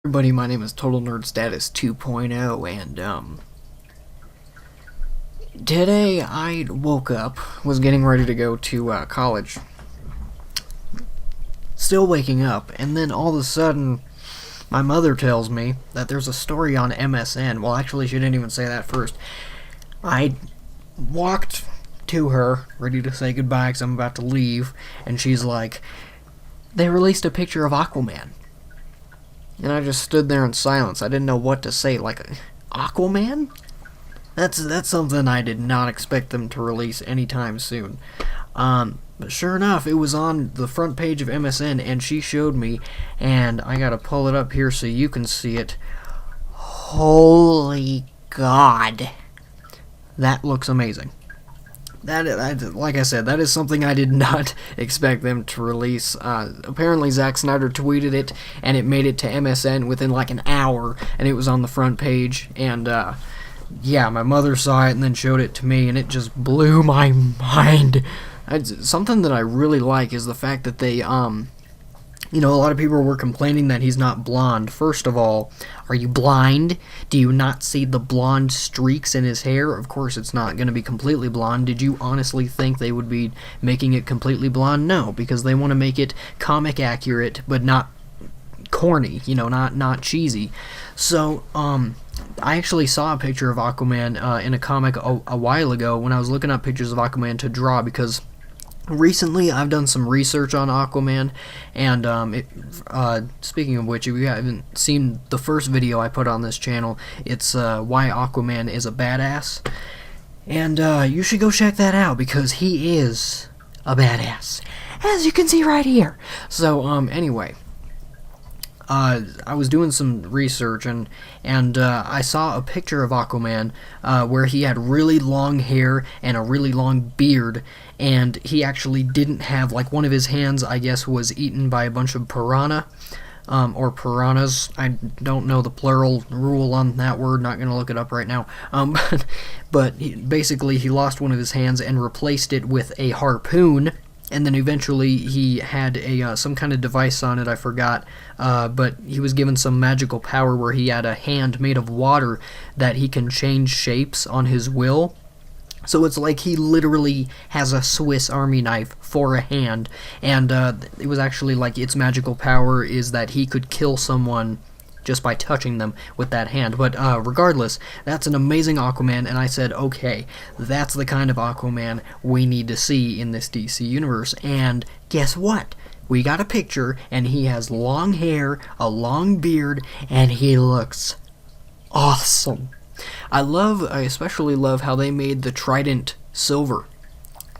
Everybody, my name is TotalNerdStatus 2.0, and today I woke up, was getting ready to go to college, still waking up, and then all of a sudden, my mother tells me that there's a story on MSN. Well, actually, she didn't even say that first. I walked to her, ready to say goodbye because I'm about to leave, and she's like, they released a picture of Aquaman. And I just stood there in silence. I didn't know what to say. Like, Aquaman? That's something I did not expect them to release anytime soon. But sure enough, it was on the front page of MSN, and she showed me, and I gotta pull it up here so you can see it. Holy God. That looks amazing. Like I said, that is something I did not expect them to release. Apparently Zack Snyder tweeted it, and it made it to MSN within like an hour, and it was on the front page, and yeah, my mother saw it and then showed it to me, and it just blew my mind. Something that I really like is the fact that they, a lot of people were complaining that he's not blonde. First of all, are you blind? Do you not see the blonde streaks in his hair? Of course it's not going to be completely blonde. Did you honestly think they would be making it completely blonde? No, because they want to make it comic accurate, but not corny, not cheesy. So, I actually saw a picture of Aquaman in a comic a while ago when I was looking up pictures of Aquaman to draw, because recently I've done some research on Aquaman, and speaking of which, if you haven't seen the first video I put on this channel, it's why Aquaman is a badass, and you should go check that out, because he is a badass, as you can see right here. So anyway, I was doing some research, and I saw a picture of Aquaman where he had really long hair and a really long beard, and he actually didn't have, like, one of his hands, I guess, was eaten by a bunch of piranha, or piranhas. I don't know the plural rule on that word, not going to look it up right now. But basically he lost one of his hands and replaced it with a harpoon. And then eventually he had some kind of device on it, I forgot, but he was given some magical power where he had a hand made of water that he can change shapes on his will. So it's like he literally has a Swiss Army knife for a hand, and it was actually like its magical power is that he could kill someone just by touching them with that hand. But regardless, that's an amazing Aquaman, and I said, okay, that's the kind of Aquaman we need to see in this DC universe. And guess what? We got a picture, and he has long hair, a long beard, and he looks awesome. I especially love how they made the trident silver.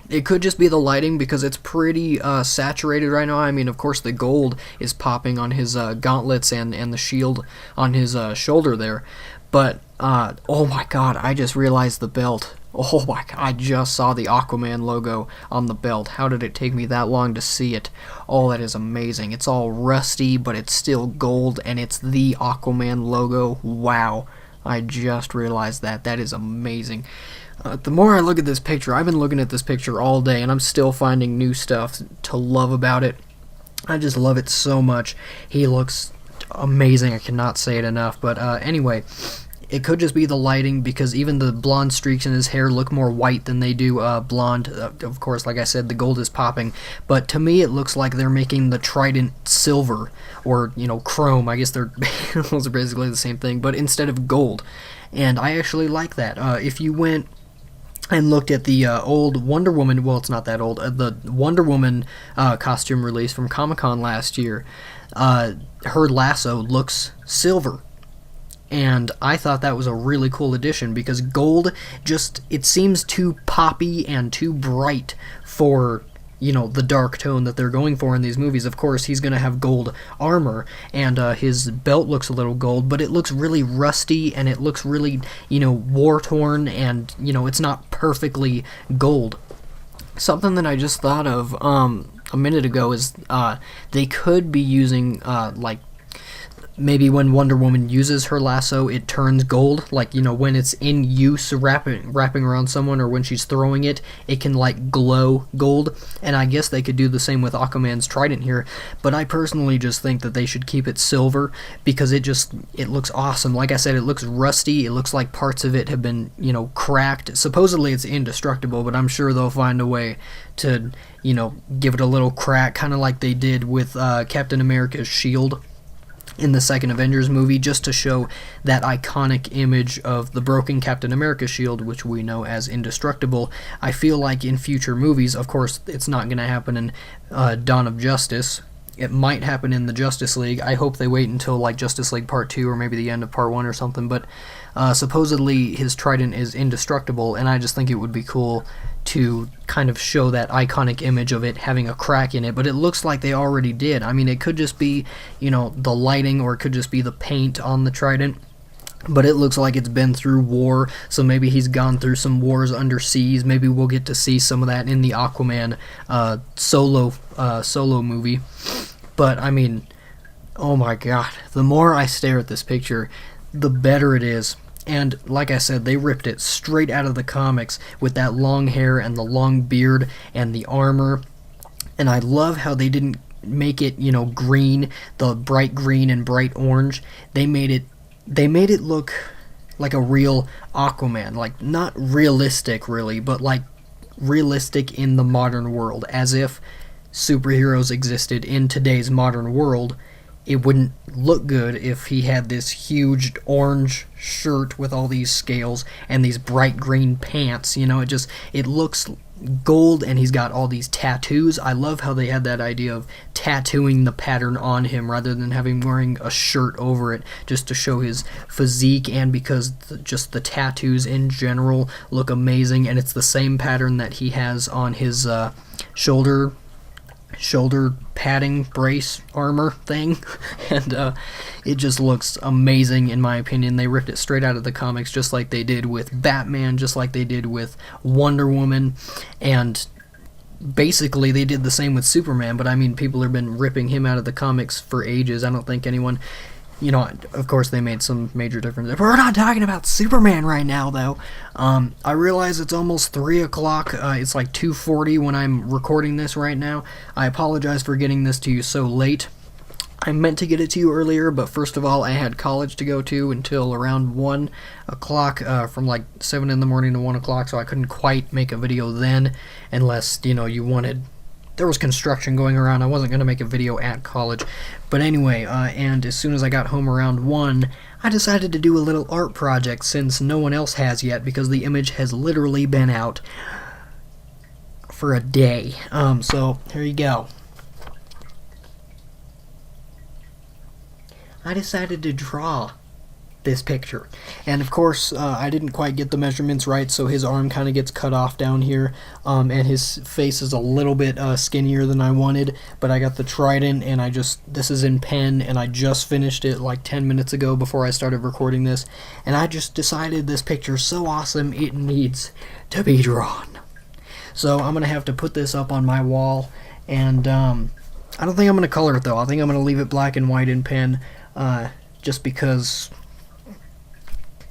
It could just be the lighting, because it's pretty saturated right now. I mean, of course, the gold is popping on his gauntlets and the shield on his shoulder there. But, oh my God, I just realized the belt. Oh my God, I just saw the Aquaman logo on the belt. How did it take me that long to see it? Oh, that is amazing. It's all rusty, but it's still gold, and it's the Aquaman logo. Wow. I just realized that. That is amazing. The more I look at this picture, I've been looking at this picture all day, and I'm still finding new stuff to love about it. I just love it so much. He looks amazing. I cannot say it enough. But anyway, it could just be the lighting, because even the blonde streaks in his hair look more white than they do blonde. Of course, like I said, the gold is popping. But to me, it looks like they're making the trident silver, or, chrome. I guess they're those are basically the same thing, but instead of gold. And I actually like that. If you went and looked at the old Wonder Woman, well, it's not that old, the Wonder Woman costume release from Comic-Con last year, her lasso looks silver. And I thought that was a really cool addition, because gold it seems too poppy and too bright for, the dark tone that they're going for in these movies. Of course, he's going to have gold armor, and his belt looks a little gold, but it looks really rusty, and it looks really, war-torn, and, it's not perfectly gold. Something that I just thought of a minute ago is they could be using, maybe when Wonder Woman uses her lasso, it turns gold. Like, you know, when it's in use wrapping around someone, or when she's throwing it, it can, like, glow gold. And I guess they could do the same with Aquaman's trident here. But I personally just think that they should keep it silver, because it looks awesome. Like I said, it looks rusty. It looks like parts of it have been, you know, cracked. Supposedly it's indestructible, but I'm sure they'll find a way to, you know, give it a little crack, kind of like they did with Captain America's shield in the second Avengers movie, just to show that iconic image of the broken Captain America shield, which we know as indestructible. I feel like in future movies, of course, it's not going to happen in Dawn of Justice. It might happen in the Justice League. I hope they wait until, like, Justice League Part 2 or maybe the end of Part 1 or something, but supposedly his trident is indestructible, and I just think it would be cool to kind of show that iconic image of it having a crack in it. But it looks like they already did. I mean, it could just be, you know, the lighting, or it could just be the paint on the trident, but it looks like it's been through war, so maybe he's gone through some wars underseas. Maybe we'll get to see some of that in the Aquaman solo movie. But I mean, oh my god, the more I stare at this picture, the better it is. And like I said, they ripped it straight out of the comics with that long hair and the long beard and the armor. And I love how they didn't make it, you know, green, the bright green and bright orange. They made it look like a real Aquaman, like not realistic really, but like realistic in the modern world, as if superheroes existed in today's modern world. It wouldn't look good if he had this huge orange shirt with all these scales and these bright green pants. You know, it looks gold, and he's got all these tattoos. I love how they had that idea of tattooing the pattern on him rather than having wearing a shirt over it, just to show his physique, and because just the tattoos in general look amazing. And it's the same pattern that he has on his shoulder padding brace armor thing. And it just looks amazing in my opinion. They ripped it straight out of the comics, just like they did with Batman, just like they did with Wonder Woman, and basically they did the same with Superman. But I mean, people have been ripping him out of the comics for ages. I don't think anyone, you know, of course they made some major differences. We're not talking about Superman right now, though. I realize it's almost 3 o'clock. It's like 2:40 when I'm recording this right now. I apologize for getting this to you so late. I meant to get it to you earlier, but first of all, I had college to go to until around 1 o'clock, from like 7 in the morning to 1 o'clock, so I couldn't quite make a video then, unless, you know, you wanted... There was construction going around. I wasn't going to make a video at college. But anyway, and as soon as I got home around 1, I decided to do a little art project, since no one else has yet, because the image has literally been out for a day. So, here you go. I decided to draw this picture. And of course, I didn't quite get the measurements right, so his arm kind of gets cut off down here, and his face is a little bit skinnier than I wanted, but I got the trident, and this is in pen, and I just finished it like 10 minutes ago before I started recording this, and I just decided this picture's so awesome, it needs to be drawn. So I'm going to have to put this up on my wall, and I don't think I'm going to color it though. I think I'm going to leave it black and white in pen, just because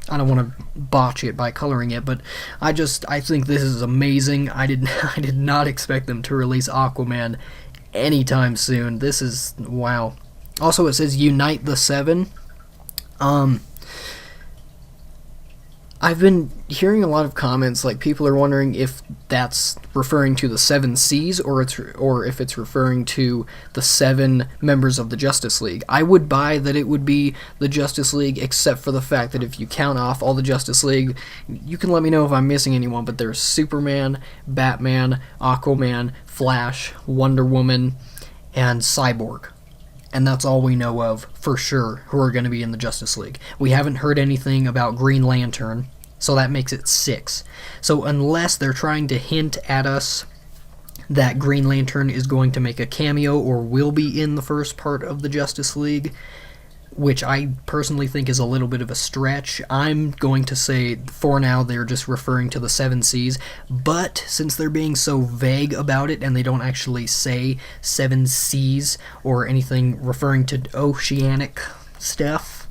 I don't want to botch it by coloring it. But I think this is amazing. I did not expect them to release Aquaman anytime soon. This is, wow. Also, it says Unite the Seven. I've been hearing a lot of comments, like people are wondering if that's referring to the 7 Seas or if it's referring to the 7 members of the Justice League. I would buy that it would be the Justice League, except for the fact that if you count off all the Justice League, you can let me know if I'm missing anyone, but there's Superman, Batman, Aquaman, Flash, Wonder Woman, and Cyborg. And that's all we know of, for sure, who are going to be in the Justice League. We haven't heard anything about Green Lantern, so that makes it 6. So unless they're trying to hint at us that Green Lantern is going to make a cameo or will be in the first part of the Justice League, which I personally think is a little bit of a stretch, I'm going to say for now they're just referring to the 7 Seas, but since they're being so vague about it and they don't actually say 7 Seas or anything referring to oceanic stuff,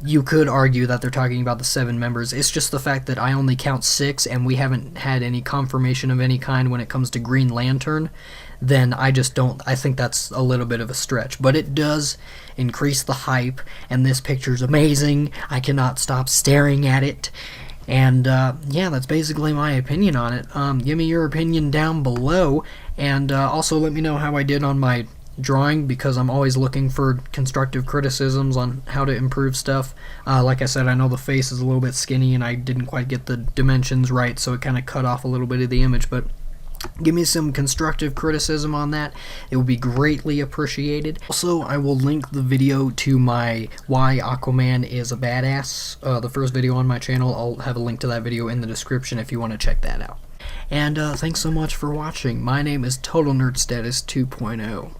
you could argue that they're talking about the 7 members. It's just the fact that I only count 6 and we haven't had any confirmation of any kind when it comes to Green Lantern, then I think that's a little bit of a stretch. But it does increase the hype, and this picture's amazing. I cannot stop staring at it. And yeah, that's basically my opinion on it. Give me your opinion down below, and also let me know how I did on my drawing, because I'm always looking for constructive criticisms on how to improve stuff. Like I said, I know the face is a little bit skinny and I didn't quite get the dimensions right, so it kind of cut off a little bit of the image, but give me some constructive criticism on that. It would be greatly appreciated. Also, I will link the video to my Why Aquaman is a Badass, the first video on my channel. I'll have a link to that video in the description if you want to check that out. And thanks so much for watching. My name is TotalNerdStatus 2.0.